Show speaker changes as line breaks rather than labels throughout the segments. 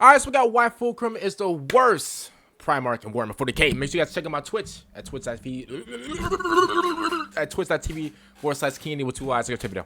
Alright, so we got why Fulgrim is the worst Primarch in Warhammer 40k. Make sure you guys check out my Twitch at twitch.tv/Keeney with 2 eyes. I got to video.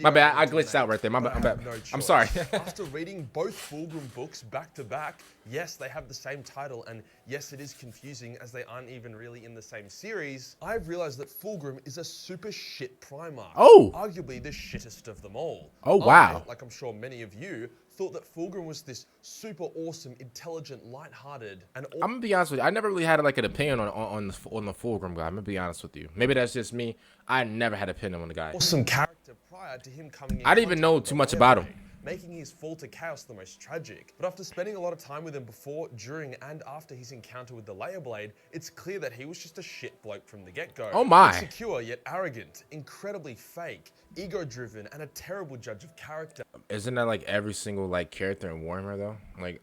My bad, I glitched out right there. My bad. I'm sorry.
After reading both Fulgrim books back to back, yes, they have the same title, and yes, it is confusing as they aren't even really in the same series, I've realized that Fulgrim is a super shit Primarch.
Oh!
Arguably the shittest of them all.
Oh, wow.
Like I'm sure many of you, thought that Fulgrim was this super awesome, intelligent, lighthearted, and
I'm gonna be honest with you. I never really had like an opinion on the Fulgrim guy. I'm gonna be honest with you. Maybe that's just me. I never had an opinion on the guy.
awesome character prior to him coming in.
I didn't even know too much about him,
making his fall to chaos the most tragic. But after spending a lot of time with him before, during, and after his encounter with the Laer blade, it's clear that he was just a shit bloke from the get-go.
Oh my.
Insecure yet arrogant, incredibly fake, ego-driven, and a terrible judge of character.
Isn't that like every single like character in Warhammer though?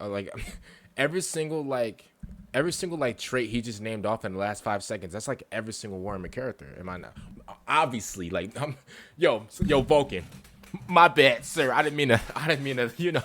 Like every single trait he just named off in the last 5 seconds. That's like every single Warhammer character. Am I not? Obviously, like yo Vulcan. My bad, sir. I didn't mean to, you know,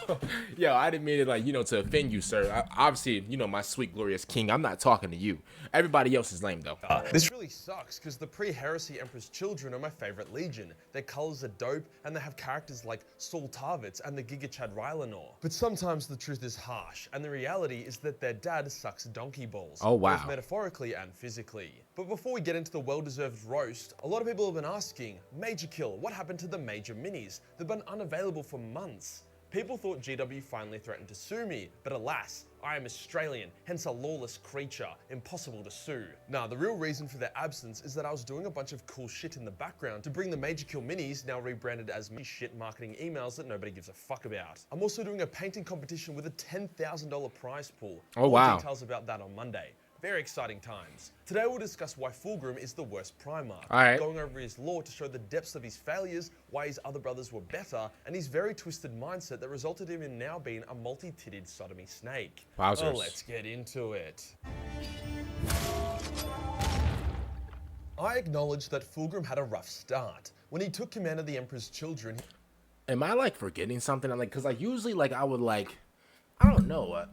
I didn't mean to, like, you know, to offend you, sir. Obviously, you know, my sweet, glorious king, I'm not talking to you. Everybody else is lame, though.
This really sucks, because the pre-heresy Emperor's children are my favorite legion. Their colors are dope, and they have characters like Saul Tarvitz and the Giga Chad Rylanor. But sometimes the truth is harsh, and the reality is that their dad sucks donkey balls.
Oh, wow.
Both metaphorically and physically. But before we get into the well-deserved roast, a lot of people have been asking, Majorkill, what happened to the major minis? They've been unavailable for months. People thought GW finally threatened to sue me, but alas, I am Australian, hence a lawless creature, impossible to sue. Nah, the real reason for their absence is that I was doing a bunch of cool shit in the background to bring the Majorkill minis, now rebranded as shit marketing emails that nobody gives a fuck about. I'm also doing a painting competition with a $10,000 prize pool.
Oh, wow.
More details about that on Monday. Very exciting times. Today we'll discuss why Fulgrim is the worst Primarch, going over his lore to show the depths of his failures, why his other brothers were better, and his very twisted mindset that resulted him in now being a multi-titted sodomy snake.
Wowzers.
So let's get into it. I acknowledge that Fulgrim had a rough start. When he took command of the Emperor's children...
Am I like forgetting something? I'm like, cause like usually like I would like, I don't know,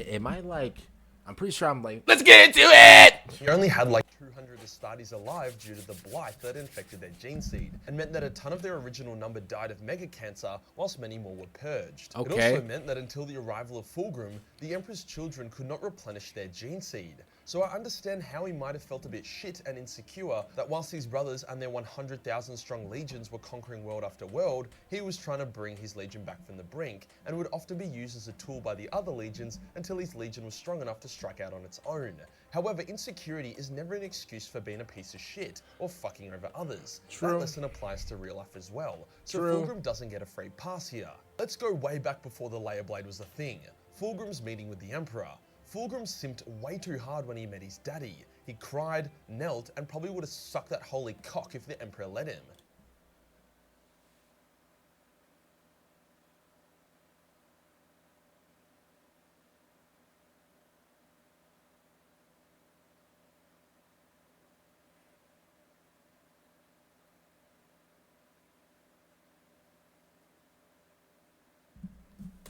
am I like... I'm pretty sure I'm like, let's get into it!
He only had like 200 Astartes alive due to the blight that infected their gene seed, and meant that a ton of their original number died of mega cancer, whilst many more were purged.
Okay.
It also meant that until the arrival of Fulgrim, the Emperor's children could not replenish their gene seed. So I understand how he might have felt a bit shit and insecure that whilst his brothers and their 100,000 strong legions were conquering world after world, he was trying to bring his legion back from the brink, and would often be used as a tool by the other legions until his legion was strong enough to strike out on its own. However, insecurity is never an excuse for being a piece of shit or fucking over others.
True.
That lesson applies to real life as well. So
True.
Fulgrim doesn't get a free pass here. Let's go way back before the Laer blade was a thing. Fulgrim's meeting with the Emperor. Fulgrim simped way too hard when he met his daddy. He cried, knelt, and probably would have sucked that holy cock if the Emperor let him.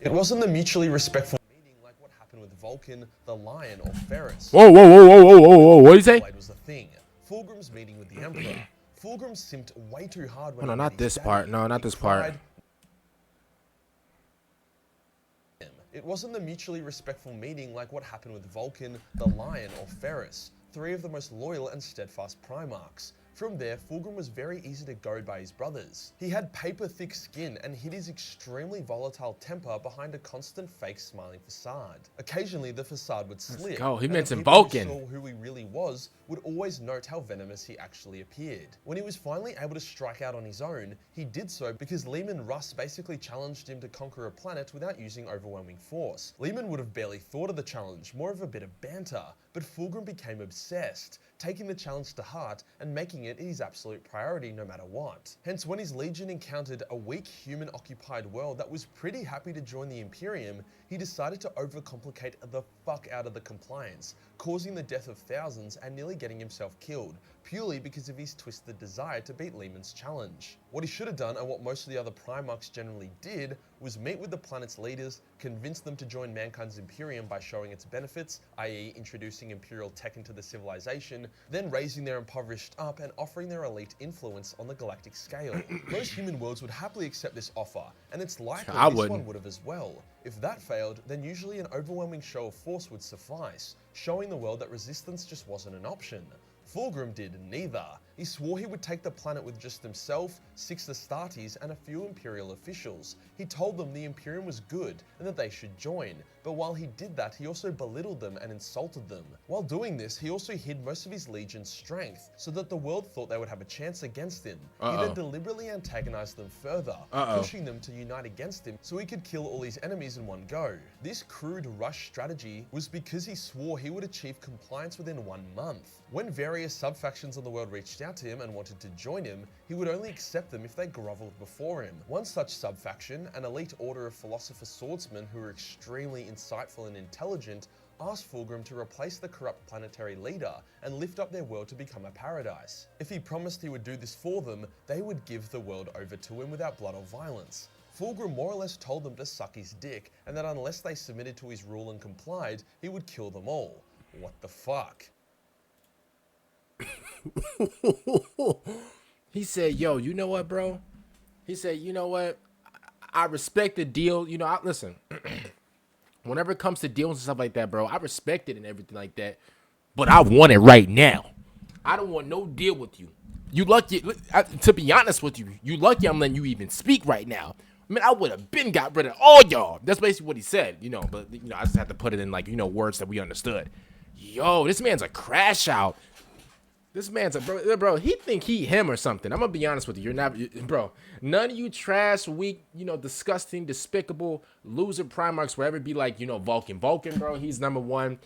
It wasn't the mutually respectful meeting like what happened with Vulcan, the Lion, or Ferris.
Whoa, what did you say?
Was the thing. Fulgrim's meeting with the Emperor. Fulgrim simped way too hard when
Oh, no, not this part. No, not this part.
It wasn't the mutually respectful meeting like what happened with Vulcan, the Lion, or Ferris, 3 of the most loyal and steadfast Primarchs. From there, Fulgrim was very easy to goad by his brothers. He had paper-thick skin and hid his extremely volatile temper behind a constant fake smiling facade. Occasionally, the facade would slip.
Let's go. He
and
mentioned
the people
Vulcan.
who saw who he really was would always note how venomous he actually appeared. When he was finally able to strike out on his own, he did so because Leman Russ basically challenged him to conquer a planet without using overwhelming force. Leman would have barely thought of the challenge, more of a bit of banter, but Fulgrim became obsessed, taking the challenge to heart and making it his absolute priority no matter what. Hence, when his legion encountered a weak human-occupied world that was pretty happy to join the Imperium, he decided to overcomplicate the fuck out of the compliance, causing the death of thousands and nearly getting himself killed, purely because of his twisted desire to beat Lehman's challenge. What he should have done, and what most of the other Primarchs generally did, was meet with the planet's leaders, convince them to join mankind's Imperium by showing its benefits, i.e. introducing Imperial tech into the civilization, then raising their impoverished up and offering their elite influence on the galactic scale. Most human worlds would happily accept this offer, and it's likely this one would have as well. If that failed, then usually an overwhelming show of force would suffice, showing the world that resistance just wasn't an option. Fulgrim did neither. He swore he would take the planet with just himself, 6 Astartes, and a few Imperial officials. He told them the Imperium was good and that they should join, but while he did that, he also belittled them and insulted them. While doing this, he also hid most of his legion's strength, so that the world thought they would have a chance against him. He then deliberately antagonized them further, pushing them to unite against him so he could kill all his enemies in one go. This crude rush strategy was because he swore he would achieve compliance within 1 month. When various sub-factions of the world reached out to him and wanted to join him, he would only accept them if they groveled before him. One such sub-faction, an elite order of philosopher swordsmen who were extremely insightful and intelligent, asked Fulgrim to replace the corrupt planetary leader and lift up their world to become a paradise. If he promised he would do this for them, they would give the world over to him without blood or violence. Fulgrim more or less told them to suck his dick, and that unless they submitted to his rule and complied, he would kill them all. What the fuck?
He said, yo, you know what, bro? He said, you know what? I respect the deal. You know, listen, whenever it comes to deals and stuff like that, bro, I respect it and everything like that. But I want it right now. I don't want no deal with you. You lucky, to be honest with you, you lucky I'm letting you even speak right now. I mean, I would have been got rid of all y'all. That's basically what he said, you know, but, you know, I just have to put it in, like, you know, words that we understood. Yo, this man's a crash out. This man's a bro. He think he him or something. I'm gonna be honest with you. You're not, bro. None of you trash, weak, you know, disgusting, despicable, loser Primarchs will ever be like, you know, Vulcan. Vulcan, bro. He's #1.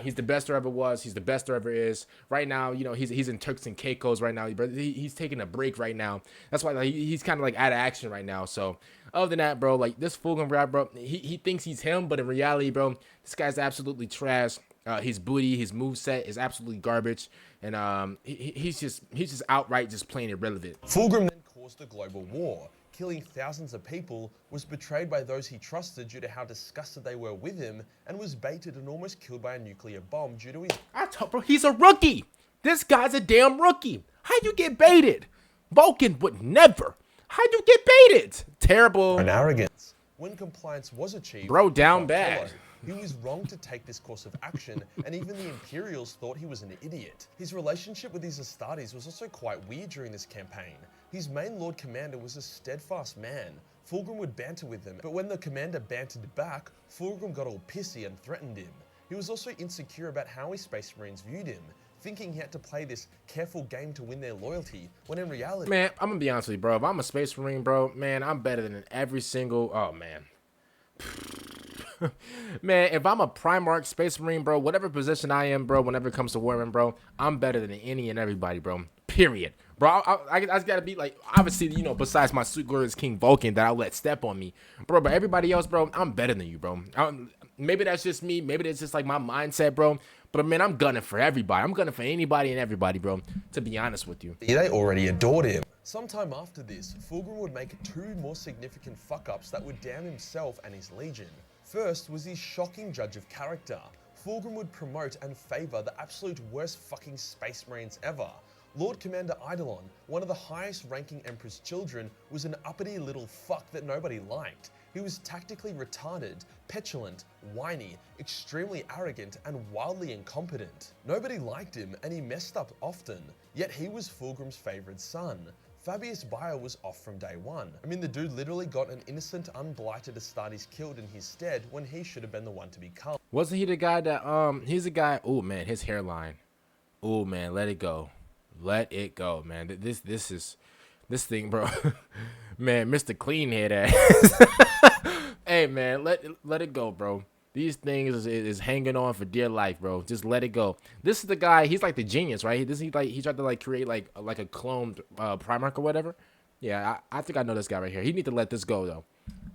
He's the best there ever was. He's the best there ever is. Right now, you know, he's in Turks and Caicos right now. He's taking a break right now. That's why like, he's kind of like out of action right now. So other than that, bro, like this Fulgrim guy, bro, he thinks he's him, but in reality, bro, this guy's absolutely trash. His booty, his moveset is absolutely garbage, and he's just outright just plain irrelevant.
Fulgrim then caused a global war, killing thousands of people, was betrayed by those he trusted due to how disgusted they were with him, and was baited and almost killed by a nuclear bomb due to his—
bro, he's a rookie. This guy's a damn rookie. How'd you get baited? Vulcan would never. How'd you get baited? Terrible.
And arrogance. When compliance was achieved,
bro, down bad.
He was wrong to take this course of action, and even the Imperials thought he was an idiot. His relationship with his Astartes was also quite weird during this campaign. His main Lord Commander was a steadfast man. Fulgrim would banter with him, but when the commander bantered back, Fulgrim got all pissy and threatened him. He was also insecure about how his Space Marines viewed him, thinking he had to play this careful game to win their loyalty, when in reality—
Man, I'm gonna be honest with you, bro. If I'm a Space Marine, bro, man, I'm better than every single— oh, man. Man, if I'm a Primarch Space Marine, bro, whatever position I am, bro, whenever it comes to Warhammer, bro, I'm better than any and everybody, bro. Period. Bro, I just gotta be like, obviously, you know, besides my Sweet Glorious King Vulcan that I'll let step on me. Bro, but everybody else, bro, I'm better than you, bro. Maybe that's just me. Maybe that's just like my mindset, bro. But, man, I'm gunning for everybody. I'm gunning for anybody and everybody, bro, to be honest with you.
They already adored him. Sometime after this, Fulgrim would make 2 more significant fuck-ups that would damn himself and his legion. First was his shocking judge of character. Fulgrim would promote and favor the absolute worst fucking Space Marines ever. Lord Commander Eidolon, one of the highest ranking Emperor's children, was an uppity little fuck that nobody liked. He was tactically retarded, petulant, whiny, extremely arrogant, and wildly incompetent. Nobody liked him, and he messed up often, yet he was Fulgrim's favorite son. Fabius Bayer was off from day one. I mean, the dude literally got an innocent, unblighted Astartes killed in his stead when he should have been the one to be culled.
Wasn't he the guy that, he's the guy— oh, man, his hairline. Oh, man, let it go. Let it go, man. This thing, bro. Man, Mr. Clean Head ass. Hey, man, let it go, bro. These things is hanging on for dear life, bro. Just let it go. This is the guy. He's like the genius, right? He tried to like create like a cloned Primarch or whatever. Yeah, I think I know this guy right here. He need to let this go though.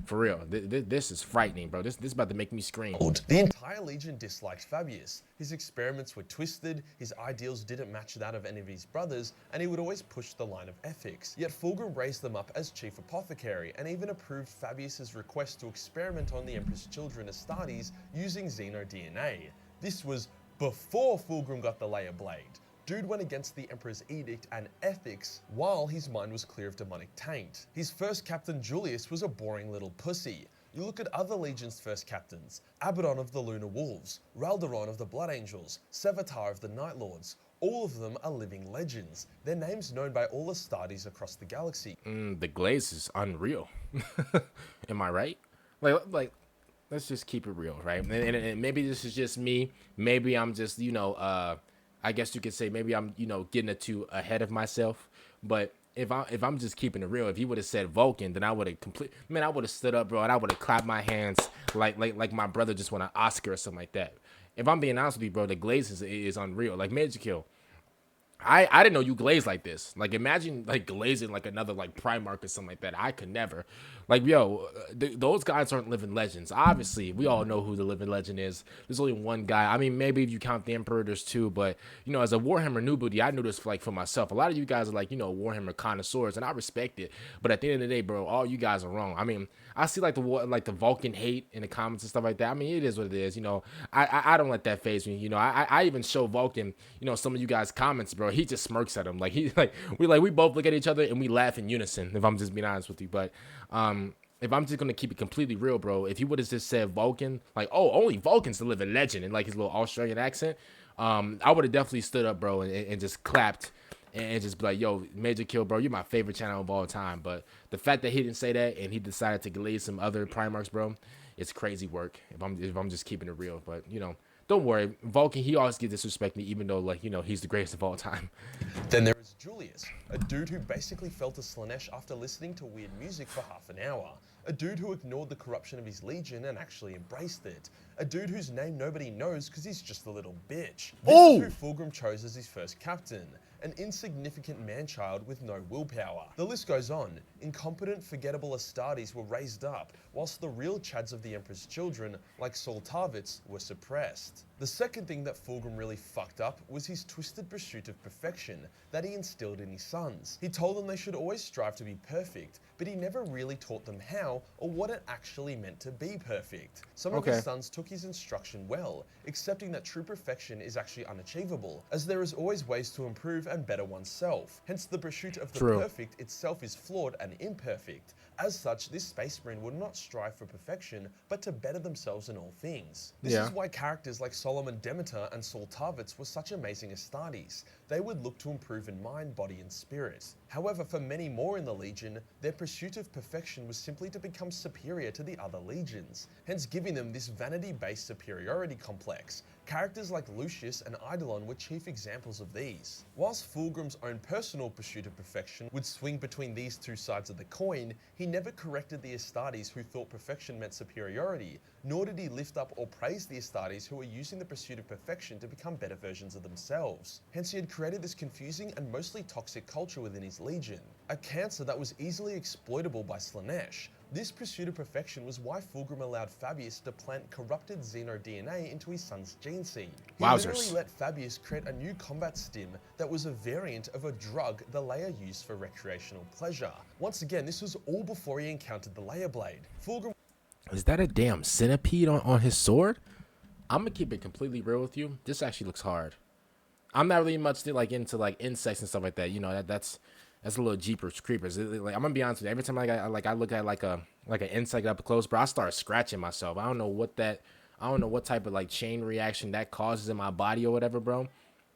For real, this is frightening, bro. This is about to make me scream.
The entire Legion disliked Fabius. His experiments were twisted, his ideals didn't match that of any of his brothers, and he would always push the line of ethics. Yet Fulgrim raised them up as chief apothecary, and even approved Fabius's request to experiment on the Emperor's children Astartes using Xeno DNA. This was before Fulgrim got the Laer blade. Dude went against the Emperor's edict and ethics while his mind was clear of demonic taint. His first captain, Julius, was a boring little pussy. You look at other Legion's first captains, Abaddon of the Lunar Wolves, Ralderon of the Blood Angels, Sevatar of the Night Lords. All of them are living legends. Their names known by all Astartes across the galaxy.
The glaze is unreal. Am I right? Like, let's just keep it real, right? And maybe this is just me. Maybe I'm just, I guess you could say maybe I'm, getting it too ahead of myself. But if I'm just keeping it real, if he would have said Vulcan, then I would have I would have stood up, bro, and I would have clapped my hands like my brother just won an Oscar or something like that. If I'm being honest with you, bro, the glaze is unreal. Like Majorkill, I didn't know you glaze like this. Like imagine like glazing like another like Primarch or something like that. I could never. Like those guys aren't living legends. Obviously, we all know who the living legend is. There's only one guy. I mean, maybe if you count the Emperor, there's two. But as a Warhammer new booty, I knew this for myself. A lot of you guys are like Warhammer connoisseurs, and I respect it. But at the end of the day, bro, all you guys are wrong. I mean, I see like the Vulcan hate in the comments and stuff like that. I mean, it is what it is. I don't let that faze me. I even show Vulcan some of you guys comments, bro. He just smirks at him we both look at each other and we laugh in unison. If I'm just being honest with you, but if I'm just gonna keep it completely real, bro, if he would have just said Vulcan, like, oh, only Vulcan's the living legend, in like his little Australian accent, I would have definitely stood up, bro, and just clapped and just be like, yo, Majorkill, bro, you're my favorite channel of all time. But the fact that he didn't say that and he decided to glaze some other Primarchs, bro, it's crazy work. If I'm just keeping it real, but don't worry, Vulcan, he always gets disrespected, even though he's the greatest of all time.
Then there is Julius, a dude who basically fell to Slaanesh after listening to weird music for half an hour. A dude who ignored the corruption of his legion and actually embraced it. A dude whose name nobody knows because he's just a little bitch. This is who Fulgrim chose as his first captain. An insignificant man-child with no willpower. The list goes on. Incompetent, forgettable Astartes were raised up, whilst the real chads of the Emperor's children, like Tarvitz, were suppressed. The second thing that Fulgrim really fucked up was his twisted pursuit of perfection that he instilled in his sons. He told them they should always strive to be perfect, but he never really taught them how or what it actually meant to be perfect. Some of his sons took his instruction well, accepting that true perfection is actually unachievable, as there is always ways to improve and better oneself. Hence, the pursuit of the perfect itself is flawed and imperfect. As such, this Space Marine would not strive for perfection, but to better themselves in all things. This is why characters like Solomon Demeter and Tarvitz were such amazing Astartes. They would look to improve in mind, body, and spirit. However, for many more in the Legion, their pursuit of perfection was simply to become superior to the other legions, hence giving them this vanity-based superiority complex. Characters like Lucius and Eidolon were chief examples of these. Whilst Fulgrim's own personal pursuit of perfection would swing between these two sides of the coin, he never corrected the Astartes who thought perfection meant superiority, nor did he lift up or praise the Astartes who were using the pursuit of perfection to become better versions of themselves. Hence, he had created this confusing and mostly toxic culture within his legion, a cancer that was easily exploitable by Slaanesh. This pursuit of perfection was why Fulgrim allowed Fabius to plant corrupted Xeno DNA into his son's gene seed. He literally let Fabius create a new combat stim that was a variant of a drug the Laer used for recreational pleasure. Once again, this was all before he encountered the Laer blade. Fulgrim...
Is that a damn centipede on his sword? I'm gonna keep it completely real with you. This actually looks hard. I'm not really much into insects and stuff like that. That's a little Jeepers Creepers. I'm gonna be honest with you. Every time I look at like an insect up close, bro, I start scratching myself. I don't know what type of chain reaction that causes in my body or whatever, bro.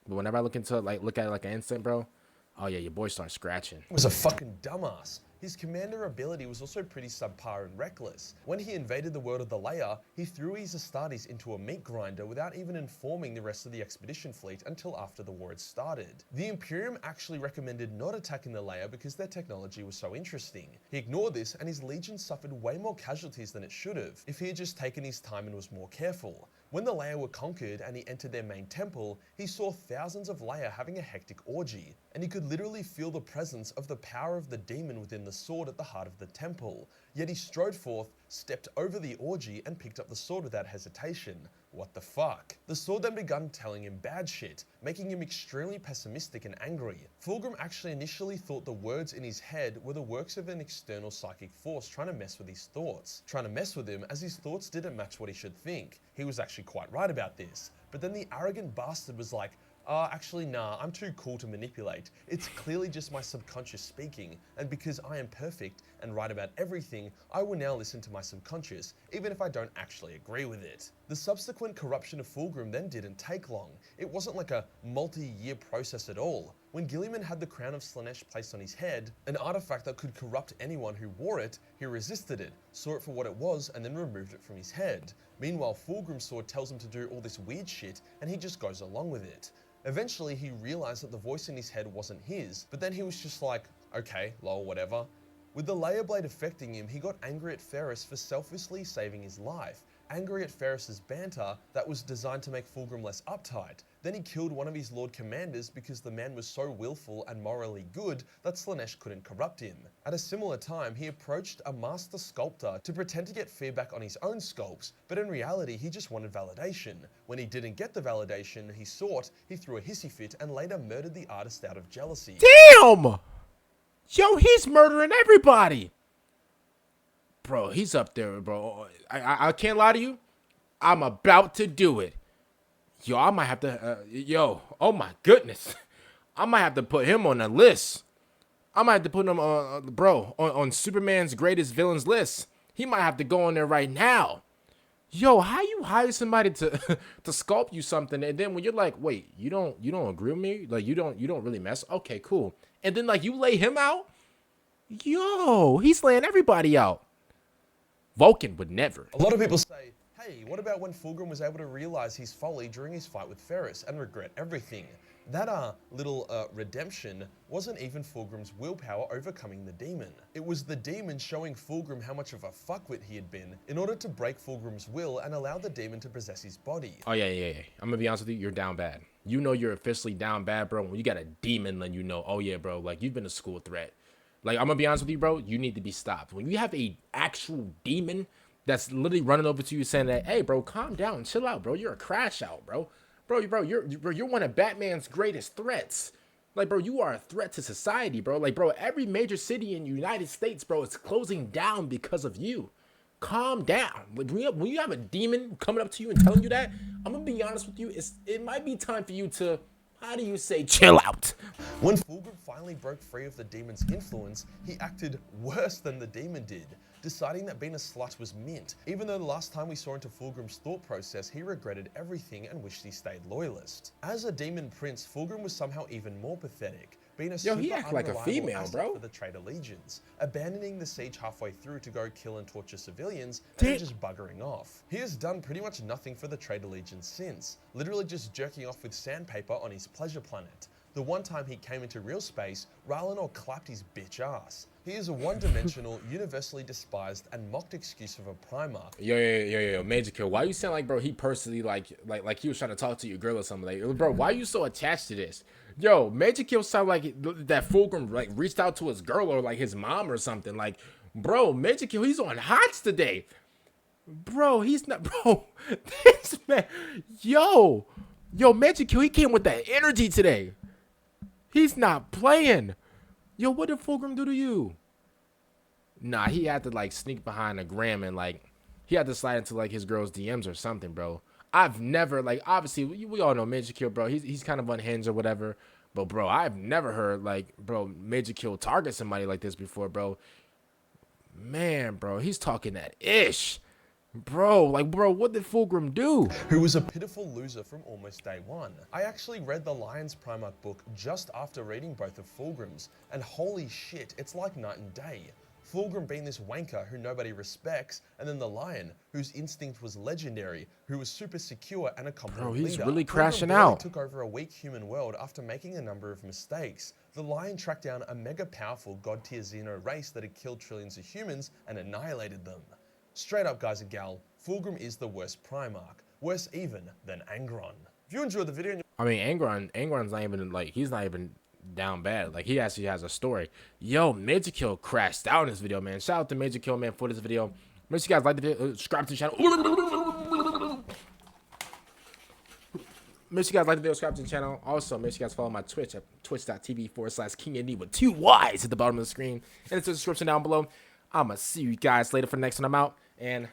But whenever I look at an insect, bro, oh yeah, your boy starts scratching.
Was a fucking dumbass. His commander ability was also pretty subpar and reckless. When he invaded the world of the Laer, he threw his Astartes into a meat grinder without even informing the rest of the expedition fleet until after the war had started. The Imperium actually recommended not attacking the Laer because their technology was so interesting. He ignored this and his legion suffered way more casualties than it should have if he had just taken his time and was more careful. When the Laer were conquered and he entered their main temple, he saw thousands of Laer having a hectic orgy, and he could literally feel the presence of the power of the demon within the sword at the heart of the temple. Yet he strode forth, stepped over the orgy, and picked up the sword without hesitation. What the fuck? The sword then began telling him bad shit, making him extremely pessimistic and angry. Fulgrim actually initially thought the words in his head were the works of an external psychic force trying to mess with his thoughts. Trying to mess with him as his thoughts didn't match what he should think. He was actually quite right about this. But then the arrogant bastard was like, actually nah, I'm too cool to manipulate. It's clearly just my subconscious speaking, and because I am perfect and right about everything, I will now listen to my subconscious, even if I don't actually agree with it. The subsequent corruption of Fulgrim then didn't take long. It wasn't like a multi-year process at all. When Guilliman had the crown of Slaanesh placed on his head, an artifact that could corrupt anyone who wore it, he resisted it, saw it for what it was, and then removed it from his head. Meanwhile, Fulgrim's sword tells him to do all this weird shit, and he just goes along with it. Eventually, he realized that the voice in his head wasn't his, but then he was just like, okay, lol, whatever. With the Laer blade affecting him, he got angry at Ferris for selflessly saving his life. Angry at Ferris's banter that was designed to make Fulgrim less uptight. Then he killed one of his Lord Commanders because the man was so willful and morally good that Slaanesh couldn't corrupt him. At a similar time, he approached a master sculptor to pretend to get feedback on his own sculpts, but in reality, he just wanted validation. When he didn't get the validation he sought, he threw a hissy fit and later murdered the artist out of jealousy.
Damn! Yo, he's murdering everybody. Bro, he's up there, bro. I can't lie to you. I'm about to do it. Yo, I might have to, oh my goodness. I might have to put him on a list. I might have to put him on, on Superman's greatest villains list. He might have to go on there right now. Yo, how you hire somebody to to sculpt you something, and then when you're like, wait, you don't agree with me? Like you don't really mess? Okay, cool. And then like you lay him out? Yo, he's laying everybody out. Vulcan would never.
A lot of people say, hey, what about when Fulgrim was able to realize his folly during his fight with Ferris and regret everything? That little redemption wasn't even Fulgrim's willpower overcoming the demon. It was the demon showing Fulgrim how much of a fuckwit he had been in order to break Fulgrim's will and allow the demon to possess his body.
Oh yeah. I'm gonna be honest with you, you're down bad. You know you're officially down bad, bro. When you got a demon, then you know, oh yeah, bro, like you've been a school threat. Like, I'm gonna be honest with you, bro, you need to be stopped. When you have a actual demon that's literally running over to you saying that, hey, bro, calm down, chill out, bro. You're a crash out, bro. Bro, you're one of Batman's greatest threats. Like, bro, you are a threat to society, bro. Like, bro, every major city in the United States, bro, is closing down because of you. Calm down. Like, when you have a demon coming up to you and telling you that, I'm gonna be honest with you, it might be time for you to, how do you say, chill out?
When Fulgrim finally broke free of the demon's influence, he acted worse than the demon did, deciding that being a slut was mint. Even though the last time we saw into Fulgrim's thought process, he regretted everything and wished he stayed loyalist. As a demon prince, Fulgrim was somehow even more pathetic, being a super
he act like a female, bro.
for the traitor legions, abandoning the siege halfway through to go kill and torture civilians, and then just buggering off. He has done pretty much nothing for the traitor legions since, literally just jerking off with sandpaper on his pleasure planet. The one time he came into real space, R'hllor clapped his bitch ass. He is a one-dimensional, universally despised, and mocked excuse of a Primarch.
Yo, Majorkill, why you sound like, bro, he personally, like he was trying to talk to your girl or something? Like, bro, why are you so attached to this? Yo, Majorkill sound like that Fulgrim, like, reached out to his girl or, like, his mom or something. Like, bro, Majorkill, he's on hots today. Bro, he's not, bro, this man, yo, Majorkill, he came with that energy today. He's not playing. Yo, what did Fulgrim do to you? Nah, he had to, like, sneak behind a gram and, like, he had to slide into, like, his girl's DMs or something, bro. I've never, like, obviously, we all know Majorkill, bro. He's kind of unhinged or whatever. But, bro, I've never heard, like, bro, Majorkill target somebody like this before, bro. Man, bro, he's talking that ish. Bro, what did Fulgrim do?
Who was a pitiful loser from almost day one. I actually read the Lion's Primarch book just after reading both of Fulgrim's, and holy shit, it's like night and day. Fulgrim being this wanker who nobody respects, and then the Lion, whose instinct was legendary, who was super secure and a competent leader.
Bro, he's really crashing
Fulgrim
out.
took over a weak human world after making a number of mistakes. The Lion tracked down a mega powerful god-tier Xeno race that had killed trillions of humans and annihilated them. Straight up, guys and gal, Fulgrim is the worst Primarch, worse even than Angron. If you enjoyed the video,
I mean, Angron's not even, like, he's not even down bad. Like, he actually has a story. Yo, Majorkill crashed out in this video, man. Shout out to Majorkill, man, for this video. Make sure you guys like the video, subscribe to the channel. Make sure you guys like the video, subscribe to the channel. Also, make sure you guys follow my Twitch at twitch.tv/KingAD with 2 Y's at the bottom of the screen. And it's in the description down below. I'm going to see you guys later for the next one. I'm out. And